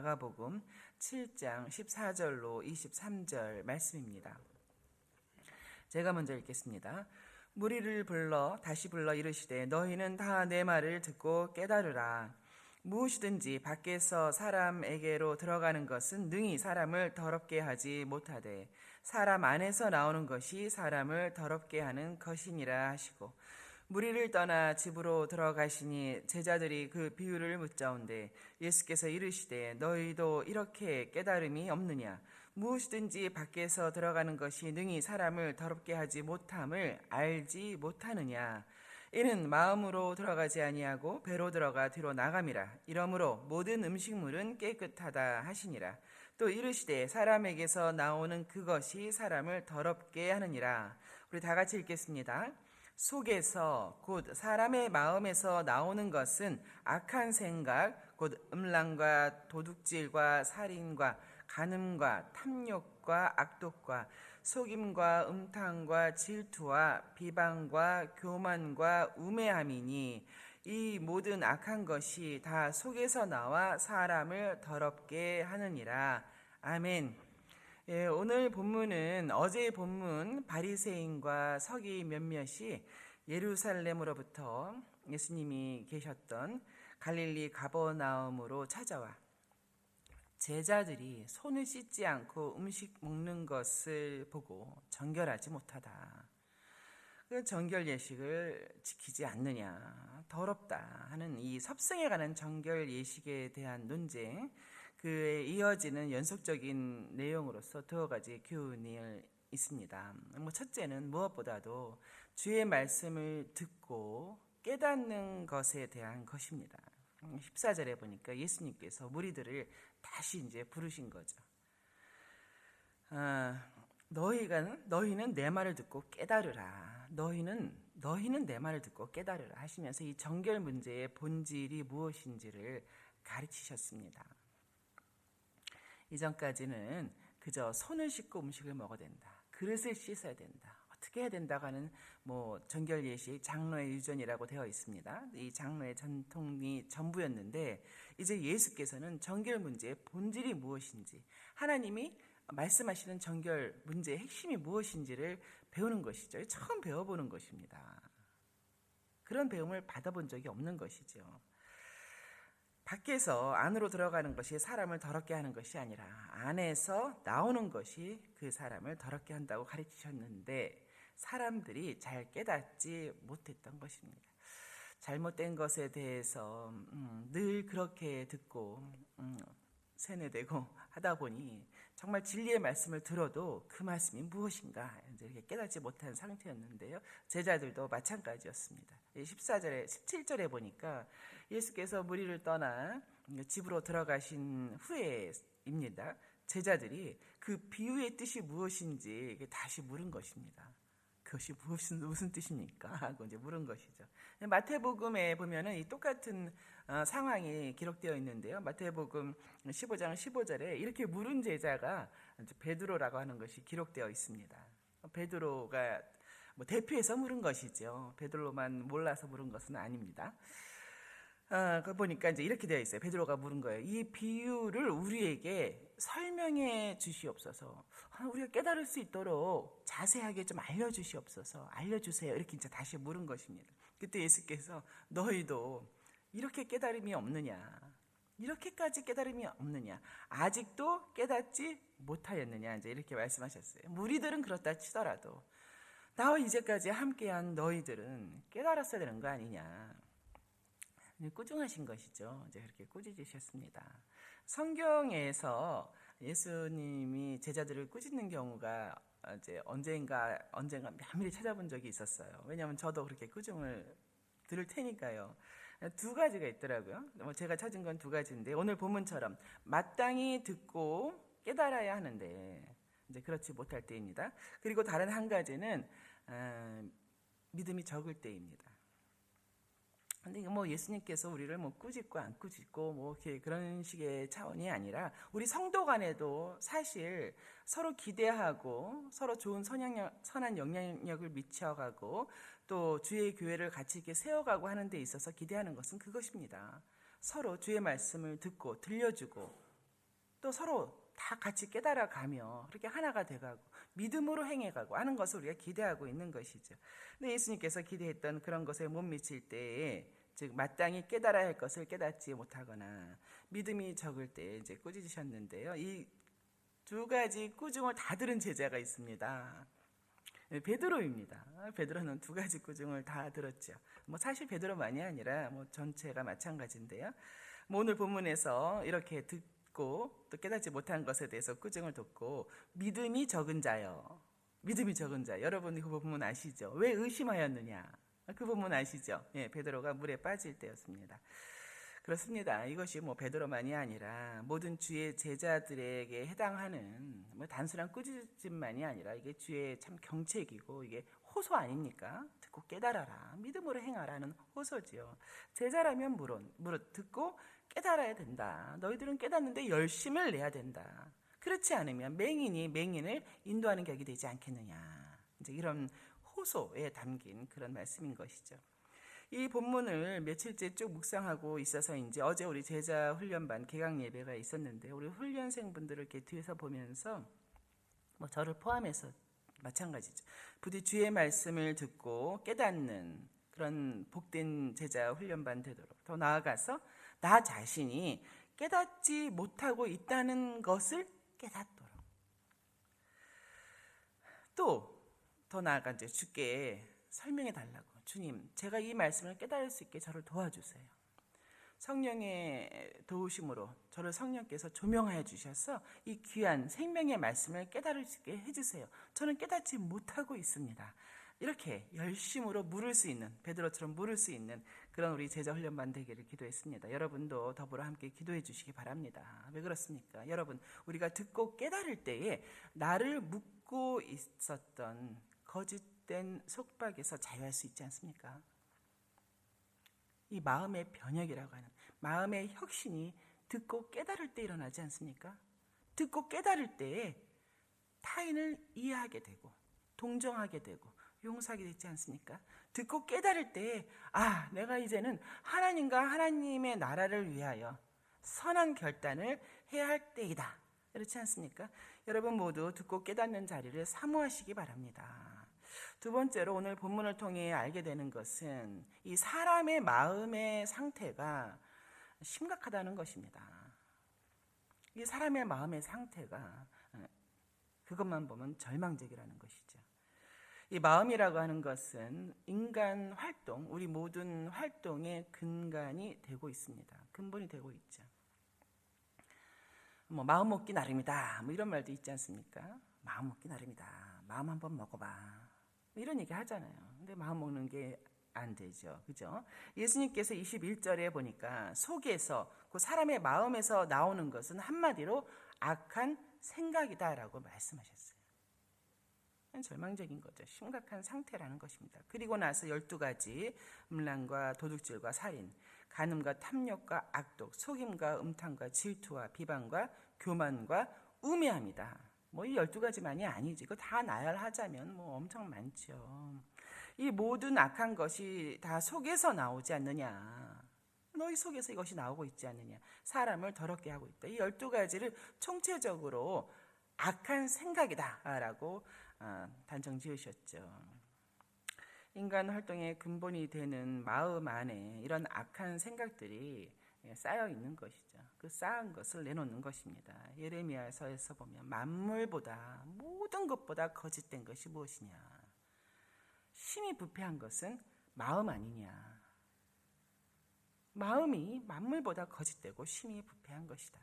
마가복음 7장 14절로 23절 말씀입니다. 제가 먼저 읽겠습니다. 무리를 다시 불러 이르시되 너희는 다 내 말을 듣고 깨달으라. 무엇이든지 밖에서 사람에게로 들어가는 것은 능히 사람을 더럽게 하지 못하되 사람 안에서 나오는 것이 사람을 더럽게 하는 것이니라 하시고, 무리를 떠나 집으로 들어가시니 제자들이 그 비유를 묻자온데 예수께서 이르시되 너희도 이렇게 깨달음이 없느냐? 무엇이든지 밖에서 들어가는 것이 능히 사람을 더럽게 하지 못함을 알지 못하느냐? 이는 마음으로 들어가지 아니하고 배로 들어가 뒤로 나감이라. 이러므로 모든 음식물은 깨끗하다 하시니라. 또 이르시되 사람에게서 나오는 그것이 사람을 더럽게 하느니라. 우리 다 같이 읽겠습니다. 속에서 곧 사람의 마음에서 나오는 것은 악한 생각 곧 음란과 도둑질과 살인과 간음과 탐욕과 악독과 속임과 음탕과 질투와 비방과 교만과 우매함이니 이 모든 악한 것이 다 속에서 나와 사람을 더럽게 하느니라. 아멘. 예, 오늘 본문은 어제의 본문 바리새인과 서기 몇몇이 예루살렘으로부터 예수님이 계셨던 갈릴리 가버나움으로 찾아와 제자들이 손을 씻지 않고 음식 먹는 것을 보고 정결하지 못하다. 그 정결 예식을 지키지 않느냐, 더럽다 하는 이 섭승에 관한 정결 예식에 대한 논쟁, 그에 이어지는 연속적인 내용으로서 두 가지 교훈이 있습니다. 첫째는 무엇보다도 주의 말씀을 듣고 깨닫는 것에 대한 것입니다. 14절에 보니까 예수님께서 무리들을 다시 이제 부르신 거죠. 너희는 내 말을 듣고 깨달으라. 너희는 내 말을 듣고 깨달으라 하시면서 이 정결 문제의 본질이 무엇인지를 가르치셨습니다. 이전까지는 그저 손을 씻고 음식을 먹어야 된다, 그릇을 씻어야 된다, 어떻게 해야 된다고 하는 정결 예식, 장로의 유전이라고 되어 있습니다. 이 장로의 전통이 전부였는데 이제 예수께서는 정결 문제의 본질이 무엇인지, 하나님이 말씀하시는 정결 문제의 핵심이 무엇인지를 배우는 것이죠. 처음 배워보는 것입니다. 그런 배움을 받아본 적이 없는 것이죠. 밖에서 안으로 들어가는 것이 사람을 더럽게 하는 것이 아니라 안에서 나오는 것이 그 사람을 더럽게 한다고 가르치셨는데 사람들이 잘 깨닫지 못했던 것입니다. 잘못된 것에 대해서 늘 그렇게 듣고 세뇌되고 하다 보니 정말 진리의 말씀을 들어도 그 말씀이 무엇인가 이렇게 깨닫지 못한 상태였는데요. 제자들도 마찬가지였습니다. 17절에 보니까 예수께서 무리를 떠나 집으로 들어가신 후에입니다. 제자들이 그 비유의 뜻이 무엇인지 다시 물은 것입니다. 그것이 무슨 뜻입니까? 하고 이제 물은 것이죠. 마태복음에 보면은 이 똑같은 상황이 기록되어 있는데요. 마태복음 15장 15절에 이렇게 물은 제자가 베드로라고 하는 것이 기록되어 있습니다. 베드로가 대표해서 물은 것이죠. 베드로만 몰라서 물은 것은 아닙니다. 그 보니까 이제 이렇게 되어 있어요. 베드로가 물은 거예요. 이 비유를 우리에게 설명해 주시옵소서. 우리가 깨달을 수 있도록 자세하게 좀 알려주시옵소서. 알려주세요. 이렇게 이제 다시 물은 것입니다. 그때 예수께서 너희도 이렇게 깨달음이 없느냐? 이렇게까지 깨달음이 없느냐? 아직도 깨닫지 못하였느냐? 이제 이렇게 말씀하셨어요. 무리들은 그렇다 치더라도 나와 이제까지 함께한 너희들은 깨달았어야 되는 거 아니냐? 꾸중하신 것이죠. 이제 그렇게 꾸짖으셨습니다. 성경에서 예수님이 제자들을 꾸짖는 경우가 이제 언젠가 면밀히 찾아본 적이 있었어요. 왜냐하면 저도 그렇게 꾸중을 들을 테니까요. 두 가지가 있더라고요. 제가 찾은 건 두 가지인데 오늘 본문처럼 마땅히 듣고 깨달아야 하는데 이제 그렇지 못할 때입니다. 그리고 다른 한 가지는 믿음이 적을 때입니다. 근데 예수님께서 우리를 꾸짖고 안 꾸짖고 이렇게 그런 식의 차원이 아니라 우리 성도 간에도 사실 서로 기대하고 서로 좋은 선한 영향력을 미쳐가고 또 주의 교회를 같이 이렇게 세워가고 하는 데 있어서 기대하는 것은 그것입니다. 서로 주의 말씀을 듣고 들려주고 또 서로 다 같이 깨달아가며 그렇게 하나가 돼가고 믿음으로 행해가고 하는 것을 우리가 기대하고 있는 것이죠. 근데 예수님께서 기대했던 그런 것에 못 미칠 때에, 즉 마땅히 깨달아야 할 것을 깨닫지 못하거나 믿음이 적을 때 이제 꾸짖으셨는데요. 이 두 가지 꾸중을 다 들은 제자가 있습니다. 베드로입니다. 베드로는 두 가지 꾸중을 다 들었죠. 사실 베드로만이 아니라 전체가 마찬가지인데요. 오늘 본문에서 이렇게 듣고 또 깨닫지 못한 것에 대해서 꾸중을 듣고 믿음이 적은 자요. 믿음이 적은 자. 여러분 그 본문 아시죠? 왜 의심하였느냐? 그 본문 아시죠? 예, 베드로가 물에 빠질 때였습니다. 그렇습니다. 이것이 베드로만이 아니라 모든 주의 제자들에게 해당하는 단순한 꾸짖음만이 아니라 이게 주의 참 경책이고 이게 호소 아닙니까? 듣고 깨달아라. 믿음으로 행하라는 호소지요. 제자라면 무릇 듣고 깨달아야 된다. 너희들은 깨닫는데 열심을 내야 된다. 그렇지 않으면 맹인이 맹인을 인도하는 격이 되지 않겠느냐. 이제 이런 호소에 담긴 그런 말씀인 것이죠. 이 본문을 며칠째 쭉 묵상하고 있어서인지 어제 우리 제자 훈련반 개강 예배가 있었는데 우리 훈련생분들을 이렇게 뒤에서 보면서 저를 포함해서 마찬가지죠. 부디 주의 말씀을 듣고 깨닫는 그런 복된 제자 훈련반 되도록, 더 나아가서 나 자신이 깨닫지 못하고 있다는 것을 깨닫도록, 또 더 나아가 이제 주께 설명해 달라고. 주님, 제가 이 말씀을 깨달을 수 있게 저를 도와주세요. 성령의 도우심으로 저를 성령께서 조명하여 주셔서 이 귀한 생명의 말씀을 깨달을 수 있게 해주세요. 저는 깨닫지 못하고 있습니다. 이렇게 열심으로 물을 수 있는, 베드로처럼 물을 수 있는 그런 우리 제자 훈련반 되기를 기도했습니다. 여러분도 더불어 함께 기도해 주시기 바랍니다. 왜 그렇습니까? 여러분, 우리가 듣고 깨달을 때에 나를 묶고 있었던 거짓된 속박에서 자유할 수 있지 않습니까? 이 마음의 변혁이라고 하는 마음의 혁신이 듣고 깨달을 때 일어나지 않습니까? 듣고 깨달을 때에 타인을 이해하게 되고 동정하게 되고 용서하게 되지 않습니까? 듣고 깨달을 때에 내가 이제는 하나님과 하나님의 나라를 위하여 선한 결단을 해야 할 때이다. 그렇지 않습니까? 여러분 모두 듣고 깨닫는 자리를 사모하시기 바랍니다. 두 번째로 오늘 본문을 통해 알게 되는 것은 이 사람의 마음의 상태가 심각하다는 것입니다. 이 사람의 마음의 상태가 그것만 보면 절망적이라는 것이죠. 이 마음이라고 하는 것은 인간 활동, 우리 모든 활동의 근간이 되고 있습니다. 근본이 되고 있죠. 마음 먹기 나름이다. 이런 말도 있지 않습니까? 마음 먹기 나름이다. 마음 한번 먹어봐. 이런 얘기 하잖아요. 근데 마음 먹는 게 안 되죠. 그죠? 예수님께서 21절에 보니까 속에서, 그 사람의 마음에서 나오는 것은 한마디로 악한 생각이다라고 말씀하셨어요. 절망적인 거죠. 심각한 상태라는 것입니다. 그리고 나서 12가지 음란과 도둑질과 살인, 간음과 탐욕과 악독, 속임과 음탕과 질투와 비방과 교만과 우매함이다. 이 12가지만이 아니지. 이거 다 나열하자면 엄청 많죠. 이 모든 악한 것이 다 속에서 나오지 않느냐. 너희 속에서 이것이 나오고 있지 않느냐. 사람을 더럽게 하고 있다. 이 12가지를 총체적으로 악한 생각이다라고 단정 지으셨죠. 인간 활동의 근본이 되는 마음 안에 이런 악한 생각들이 쌓여 있는 것이죠. 그 쌓은 것을 내놓는 것입니다. 예레미야서에서 보면 만물보다 모든 것보다 거짓된 것이 무엇이냐. 심히 부패한 것은 마음 아니냐. 마음이 만물보다 거짓되고 심히 부패한 것이다.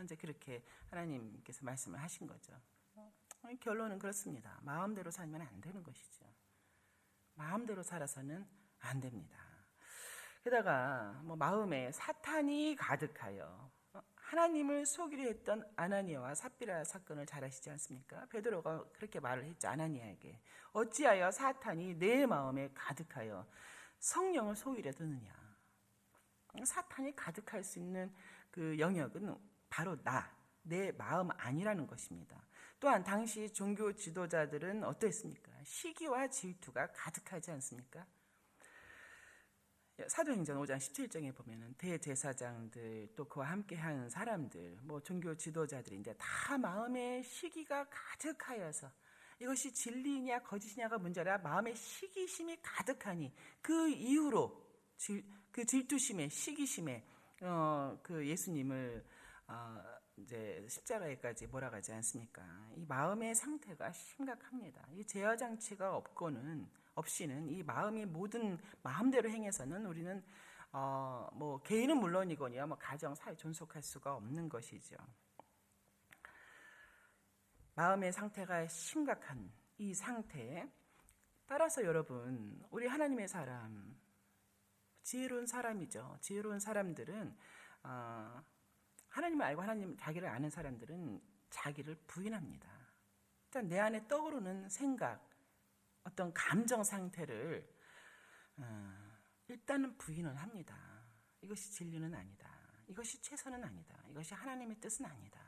이제 그렇게 하나님께서 말씀을 하신 거죠. 결론은 그렇습니다. 마음대로 살면 안 되는 것이죠. 마음대로 살아서는 안 됩니다. 게다가 마음에 사탄이 가득하여 하나님을 속이려 했던 아나니아와 삽비라 사건을 잘 아시지 않습니까? 베드로가 그렇게 말을 했죠. 아나니아에게. 어찌하여 사탄이 내 마음에 가득하여 성령을 속이려 드느냐. 사탄이 가득할 수 있는 그 영역은 바로 내 마음 아니라는 것입니다. 또한 당시 종교 지도자들은 어땠습니까? 시기와 질투가 가득하지 않습니까? 사도행전 5장 17장에 보면은 대제사장들 또 그와 함께한 사람들, 뭐 종교 지도자들인데 다 마음에 시기가 가득하여서 이것이 진리냐 거짓이냐가 문제라 마음에 시기심이 가득하니 그 이후로 그 질투심에 시기심에 그 예수님을 이제 십자가에까지 몰아가지 않습니까? 이 마음의 상태가 심각합니다. 이 제어 장치가 없이는 이 마음이 모든 마음대로 행해서는 우리는 뭐 개인은 물론이거니와 뭐 가정 사회 존속할 수가 없는 것이죠. 마음의 상태가 심각한 이 상태에 따라서 여러분, 우리 하나님의 사람, 지혜로운 사람이죠. 지혜로운 사람들은 하나님을 알고 하나님 자기를 아는 사람들은 자기를 부인합니다. 일단 내 안에 떠오르는 생각, 어떤 감정 상태를 일단은 부인을 합니다. 이것이 진리는 아니다. 이것이 최선은 아니다. 이것이 하나님의 뜻은 아니다.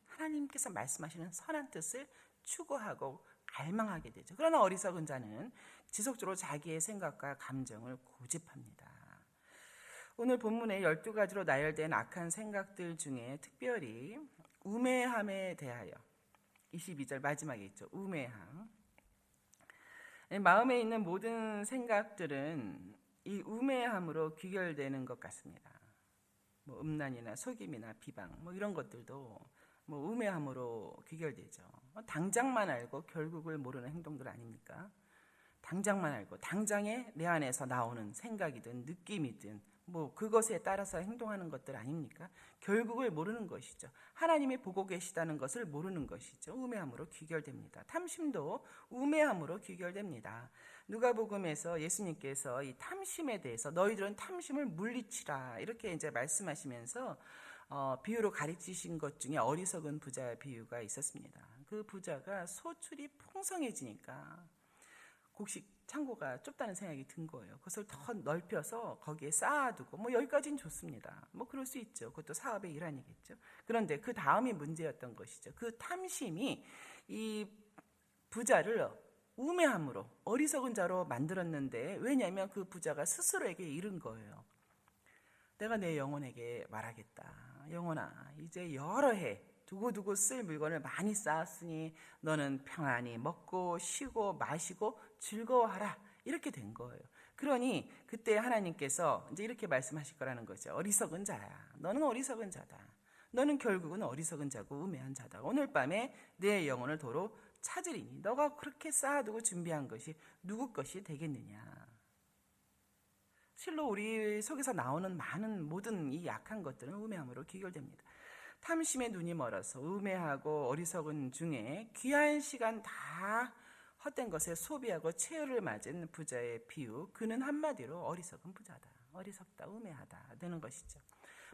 하나님께서 말씀하시는 선한 뜻을 추구하고 갈망하게 되죠. 그러나 어리석은 자는 지속적으로 자기의 생각과 감정을 고집합니다. 오늘 본문의 12가지로 나열된 악한 생각들 중에 특별히 우매함에 대하여 22절 마지막에 있죠. 우매함. 마음에 있는 모든 생각들은 이 우매함으로 귀결되는 것 같습니다. 뭐 음란이나 속임이나 비방 뭐 이런 것들도 뭐 우매함으로 귀결되죠. 당장만 알고 결국을 모르는 행동들 아닙니까? 당장만 알고 당장에 내 안에서 나오는 생각이든 느낌이든 뭐 그것에 따라서 행동하는 것들 아닙니까? 결국을 모르는 것이죠. 하나님이 보고 계시다는 것을 모르는 것이죠. 우매함으로 귀결됩니다. 탐심도 우매함으로 귀결됩니다. 누가복음에서 예수님께서 이 탐심에 대해서 너희들은 탐심을 물리치라 이렇게 이제 말씀하시면서 비유로 가르치신 것 중에 어리석은 부자 비유가 있었습니다. 그 부자가 소출이 풍성해지니까 곡식 창고가 좁다는 생각이 든 거예요. 그것을 더 넓혀서 거기에 쌓아두고 뭐 여기까지는 좋습니다. 뭐 그럴 수 있죠. 그것도 사업의 일환이겠죠. 그런데 그 다음이 문제였던 것이죠. 그 탐심이 이 부자를 우매함으로 어리석은 자로 만들었는데 왜냐하면 그 부자가 스스로에게 이른 거예요. 내가 내 영혼에게 말하겠다. 영혼아, 이제 여러 해 두고두고 쓸 물건을 많이 쌓았으니 너는 평안히 먹고 쉬고 마시고 즐거워하라. 이렇게 된 거예요. 그러니 그때 하나님께서 이제 이렇게 말씀하실 거라는 거죠. 어리석은 자야. 너는 어리석은 자다. 너는 결국은 어리석은 자고 우매한 자다. 오늘 밤에 내 영혼을 도로 찾으리니 너가 그렇게 쌓아두고 준비한 것이 누구 것이 되겠느냐. 실로 우리 속에서 나오는 많은 모든 이 약한 것들은 우매함으로 귀결됩니다. 탐심의 눈이 멀어서 우매하고 어리석은 중에 귀한 시간 다 헛된 것에 소비하고 체효를 맞은 부자의 비유, 그는 한마디로 어리석은 부자다. 어리석다, 우매하다 되는 것이죠.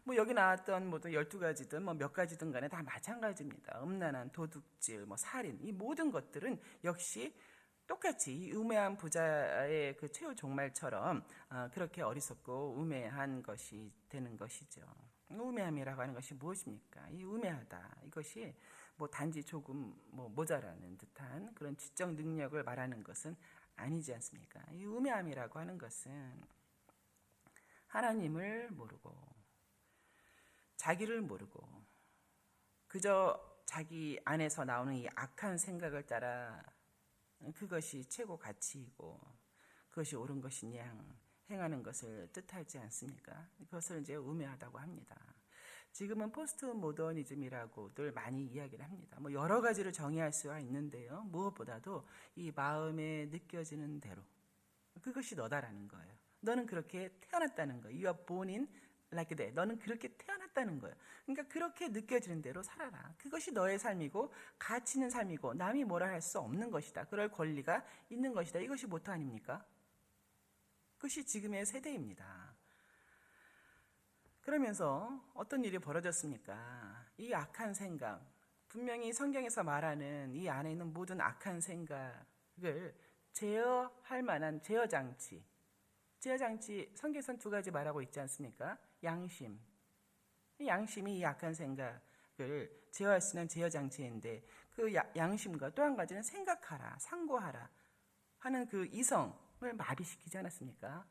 뭐 여기 나왔던 모든 12가지든 뭐 몇 가지든 간에 다 마찬가지입니다. 음란한 도둑질, 뭐 살인, 이 모든 것들은 역시 똑같이 이 우매한 부자의 그 최후 종말처럼 그렇게 어리석고 우매한 것이 되는 것이죠. 우매함이라고 하는 것이 무엇입니까? 이 우매하다. 이것이 뭐 단지 조금 뭐 모자라는 듯한 그런 지적 능력을 말하는 것은 아니지 않습니까? 이 우매함이라고 하는 것은 하나님을 모르고 자기를 모르고 그저 자기 안에서 나오는 이 악한 생각을 따라 그것이 최고 가치이고 그것이 옳은 것이냐 행하는 것을 뜻하지 않습니까? 그것을 이제 우매하다고 합니다. 지금은 포스트 모더니즘이라고들 많이 이야기를 합니다. 뭐 여러 가지를 정의할 수가 있는데요. 무엇보다도 이 마음에 느껴지는 대로 그것이 너다라는 거예요. 너는 그렇게 태어났다는 거예요. You are born in like that. 너는 그렇게 태어났다는 거예요. 그러니까 그렇게 느껴지는 대로 살아라. 그것이 너의 삶이고 가치 있는 삶이고 남이 뭐라 할 수 없는 것이다. 그럴 권리가 있는 것이다. 이것이 모토 아닙니까? 그것이 지금의 세대입니다. 그러면서 어떤 일이 벌어졌습니까? 이 악한 생각, 분명히 성경에서 말하는 이 안에 있는 모든 악한 생각을 제어할 만한 제어장치, 성경에서는 2가지 말하고 있지 않습니까? 양심. 양심이 이 악한 생각을 제어할 수 있는 제어장치인데 그 양심과 또 한 가지는 생각하라, 상고하라 하는 그 이성을 마비시키지 않았습니까?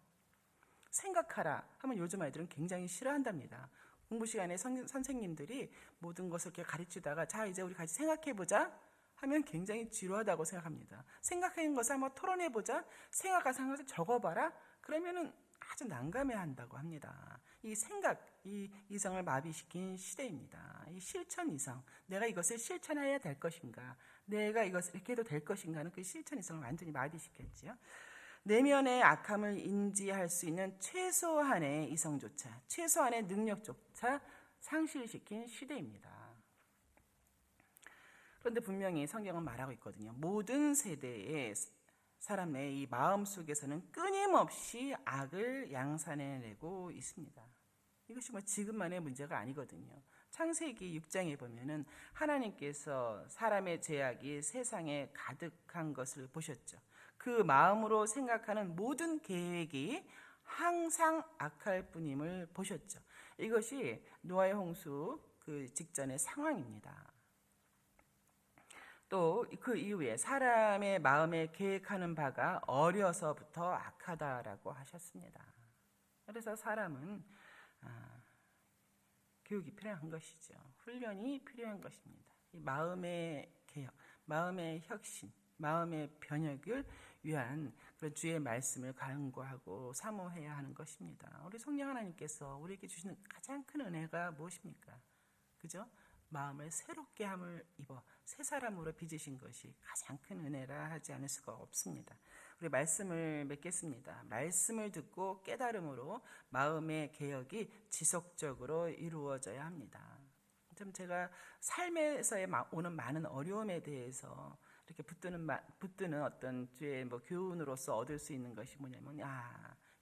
생각하라 하면 요즘 아이들은 굉장히 싫어한답니다. 공부 시간에 선생님들이 모든 것을 이렇게 가르치다가 자 이제 우리 같이 생각해보자 하면 굉장히 지루하다고 생각합니다. 생각하는 것을 한번 토론해보자, 생각한 것을 적어봐라, 그러면은 아주 난감해한다고 합니다. 이 생각, 이 이성을 마비시킨 시대입니다. 이 실천 이성, 내가 이것을 실천해야 될 것인가, 내가 이것을 이렇게 해도 될 것인가 하는 그 실천 이성을 완전히 마비시켰지요. 내면의 악함을 인지할 수 있는 최소한의 이성조차, 최소한의 능력조차 상실시킨 시대입니다. 그런데 분명히 성경은 말하고 있거든요. 모든 세대의 사람의 이 마음 속에서는 끊임없이 악을 양산해내고 있습니다. 이것이 지금만의 문제가 아니거든요. 창세기 6장에 보면은 하나님께서 사람의 죄악이 세상에 가득한 것을 보셨죠. 그 마음으로 생각하는 모든 계획이 항상 악할 뿐임을 보셨죠. 이것이 노아의 홍수 그 직전의 상황입니다. 또 그 이후에 사람의 마음에 계획하는 바가 어려서부터 악하다라고 하셨습니다. 그래서 사람은 교육이 필요한 것이죠. 훈련이 필요한 것입니다. 이 마음의 개혁, 마음의 혁신, 마음의 변혁을 위한 그런 주의 말씀을 간구하고 사모해야 하는 것입니다. 우리 성령 하나님께서 우리에게 주시는 가장 큰 은혜가 무엇입니까? 그죠? 마음을 새롭게 함을 입어 새 사람으로 빚으신 것이 가장 큰 은혜라 하지 않을 수가 없습니다. 우리 말씀을 맺겠습니다. 말씀을 듣고 깨달음으로 마음의 개혁이 지속적으로 이루어져야 합니다. 좀 제가 삶에서 오는 많은 어려움에 대해서 이렇게 붙드는 어떤 주의 교훈으로서 얻을 수 있는 것이 뭐냐면,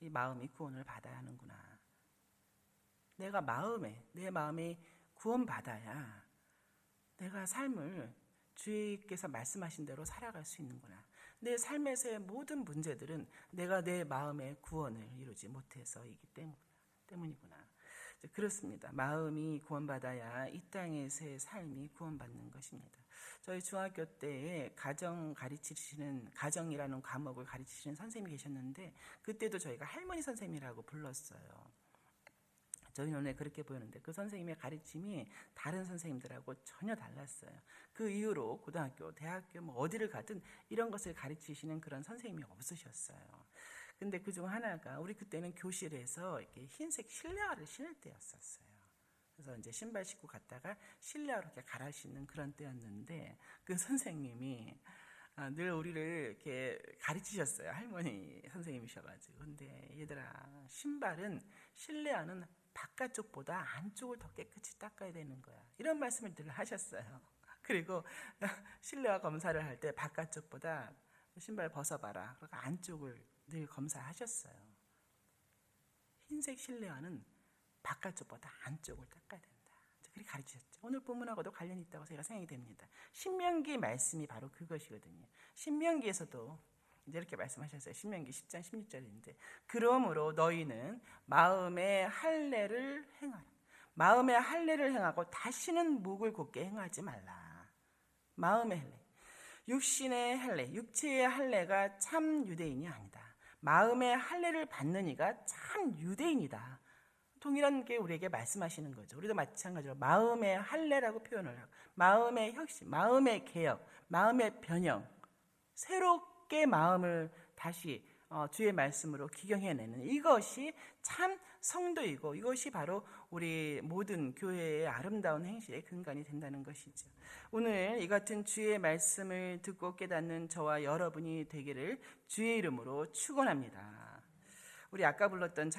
이 마음이 구원을 받아야 하는구나. 내 마음이 구원받아야 내가 삶을 주께서 말씀하신 대로 살아갈 수 있는구나. 내 삶에서의 모든 문제들은 내가 내 마음의 구원을 이루지 못해서이기 때문이구나. 그렇습니다. 마음이 구원받아야 이 땅에서의 삶이 구원받는 것입니다. 저희 중학교 때에 가정이라는 과목을 가르치시는 선생님이 계셨는데, 그때도 저희가 할머니 선생님이라고 불렀어요. 저희 눈에 그렇게 보였는데 그 선생님의 가르침이 다른 선생님들하고 전혀 달랐어요. 그 이후로 고등학교, 대학교 어디를 가든 이런 것을 가르치시는 그런 선생님이 없으셨어요. 근데 그중 하나가 우리 그때는 교실에서 이렇게 흰색 실내화를 신을 때였었어요. 그래서 이제 신발 신고 갔다가 실내화로 이렇게 갈아 신는 그런 때였는데, 그 선생님이 늘 우리를 이렇게 가르치셨어요. 할머니 선생님이셔가지고. 근데 얘들아, 실내화는 바깥쪽보다 안쪽을 더 깨끗이 닦아야 되는 거야. 이런 말씀을 늘 하셨어요. 그리고 실내화 검사를 할 때 바깥쪽보다 신발 벗어봐라. 그리고 안쪽을 늘 검사하셨어요. 흰색 실내화는 바깥쪽보다 안쪽을 닦아야 된다. 그렇게 가르치셨죠. 오늘 본문하고도 관련이 있다고 제가 생각이 됩니다. 신명기 말씀이 바로 그것이거든요. 신명기에서도 이제 이렇게 말씀하셨어요. 신명기 10장 16절인데, 그러므로 너희는 마음의 할례를 행하라. 마음의 할례를 행하고 다시는 목을 곧게 행하지 말라. 마음의 할례, 육신의 할례, 육체의 할례가 참 유대인이 아니다. 마음의 할례를 받는 이가 참 유대인이다. 동일한 게 우리에게 말씀하시는 거죠. 우리도 마찬가지로 마음의 할례라고 표현을 하고, 마음의 혁신, 마음의 개혁, 마음의 변형, 새롭게 마음을 다시 주의 말씀으로 기경해내는 이것이 참 성도이고, 이것이 바로 우리 모든 교회의 아름다운 행실의 근간이 된다는 것이죠. 오늘 이 같은 주의 말씀을 듣고 깨닫는 저와 여러분이 되기를 주의 이름으로 축원합니다. 우리 아까 불렀던